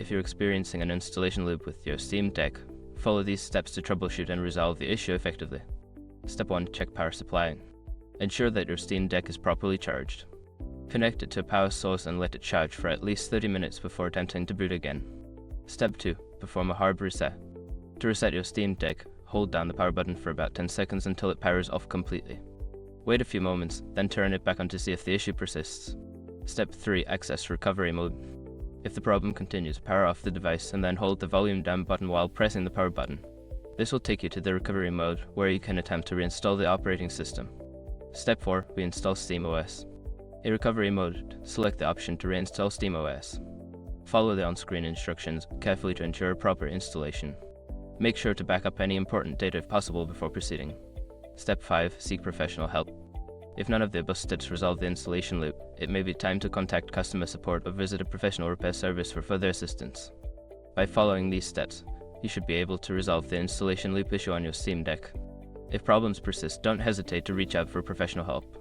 If you're experiencing an installation loop with your Steam Deck, follow these steps to troubleshoot and resolve the issue effectively. Step 1. Check power supply. Ensure that your Steam Deck is properly charged. Connect it to a power source and let it charge for at least 30 minutes before attempting to boot again. Step 2. Perform a hard reset. To reset your Steam Deck, hold down the power button for about 10 seconds until it powers off completely. Wait a few moments, then turn it back on to see if the issue persists. Step 3. Access recovery mode. If the problem continues, power off the device and then hold the volume down button while pressing the power button. This will take you to the recovery mode, where you can attempt to reinstall the operating system. Step 4. Reinstall SteamOS. In recovery mode, select the option to reinstall SteamOS. Follow the on-screen instructions carefully to ensure a proper installation. Make sure to back up any important data if possible before proceeding. Step 5. Seek professional help. If none of the above steps resolve the installation loop, it may be time to contact customer support or visit a professional repair service for further assistance. By following these steps, you should be able to resolve the installation loop issue on your Steam Deck. If problems persist, don't hesitate to reach out for professional help.